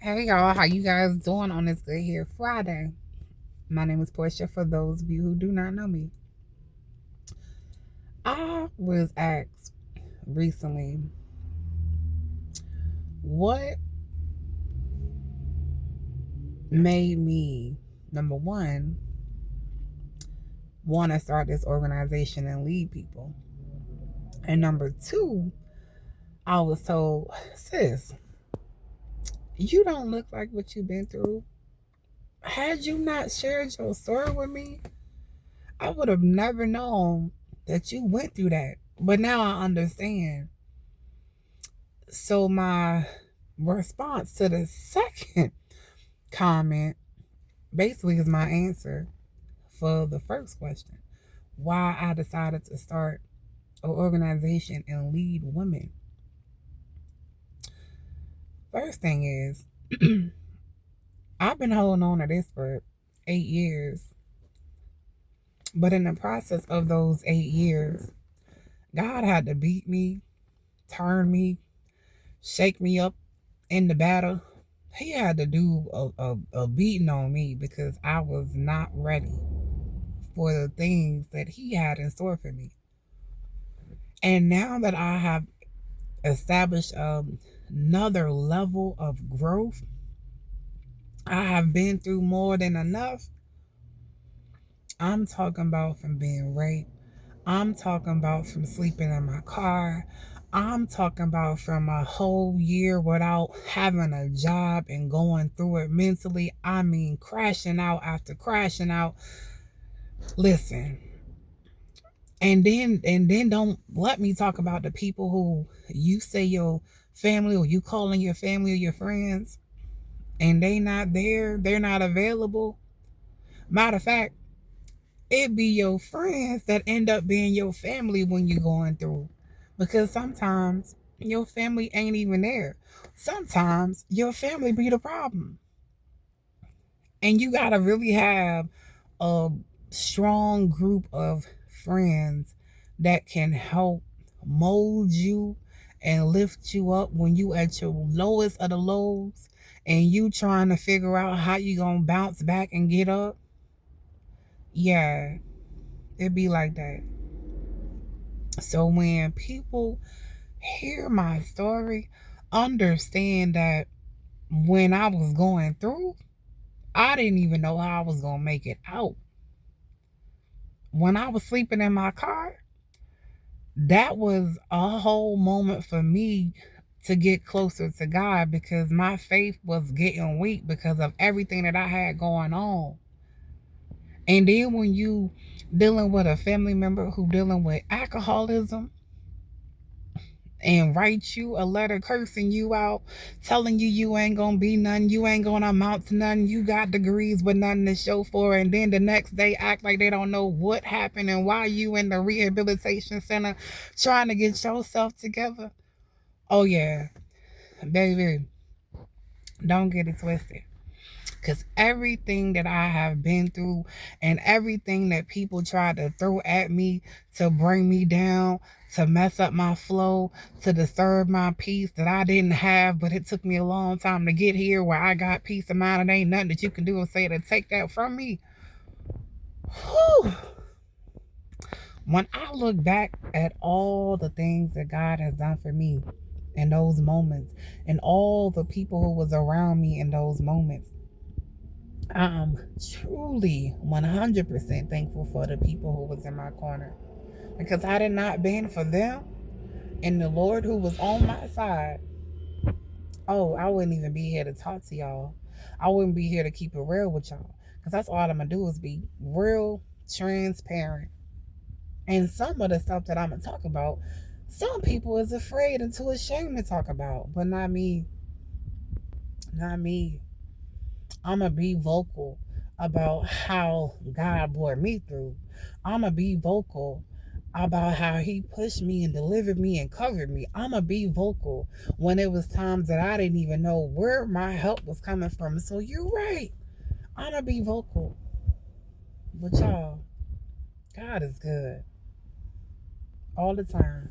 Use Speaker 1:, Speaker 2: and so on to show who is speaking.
Speaker 1: Hey y'all, how you guys doing on this Good Here Friday? My name is Portia. For those of you who do not know me, I was asked recently, what made me, number one, want to start this organization and lead people, and number two, I was told, sis, you don't look like what you've been through. Had you not shared your story with me, I would have never known that you went through that. But now I understand. So my response to the second comment basically is my answer for the first question. Why I decided to start an organization and lead women. First thing is, I've been holding on to this for 8 years. But in the process of those 8 years, God had to beat me, turn me, shake me up in the battle. He had to do a beating on me because I was not ready for the things that he had in store for me. And now that I have established another level of growth, I have been through more than enough. I'm talking about from being raped. I'm talking about from sleeping in my car. I'm talking about from a whole year without having a job and going through it mentally. I mean, crashing out after crashing out. Listen, and then don't let me talk about the people who you say your family or you calling your family or your friends and they not there, they're not available. Matter of fact, it be your friends that end up being your family when you're going through. Because sometimes your family ain't even there. Sometimes your family be the problem. And you gotta really have a strong group of friends that can help mold you and lift you up when you at your lowest of the lows and you trying to figure out how you gonna bounce back and get up. Yeah, it be like that. So when people hear my story, understand that when I was going through, I didn't even know how I was gonna make it out. When I was sleeping in my car, that was a whole moment for me to get closer to God because my faith was getting weak because of everything that I had going on. And then when you dealing with a family member who dealing with alcoholism and write you a letter cursing you out, telling you ain't gonna be nothing, you ain't gonna amount to nothing, you got degrees but nothing to show for it, and then the next day act like they don't know what happened and why you in the rehabilitation center trying to get yourself together. Oh yeah, baby, don't get it twisted. Because everything that I have been through and everything that people try to throw at me to bring me down, to mess up my flow, to disturb my peace that I didn't have, but it took me a long time to get here where I got peace of mind and ain't nothing that you can do and say to take that from me. Whew. When I look back at all the things that God has done for me in those moments and all the people who was around me in those moments, I'm truly 100% thankful for the people who was in my corner. Because had it not been for them and the Lord who was on my side, oh, I wouldn't even be here to talk to y'all. I wouldn't be here to keep it real with y'all. Because that's all I'm going to do is be real, transparent. And some of the stuff that I'm going to talk about, some people is afraid and too ashamed to talk about. But not me. Not me. I'm going to be vocal about how God brought me through. I'm going to be vocal about how he pushed me and delivered me and covered me. I'm going to be vocal when it was times that I didn't even know where my help was coming from. So you're right. I'm going to be vocal. But y'all, God is good all the time.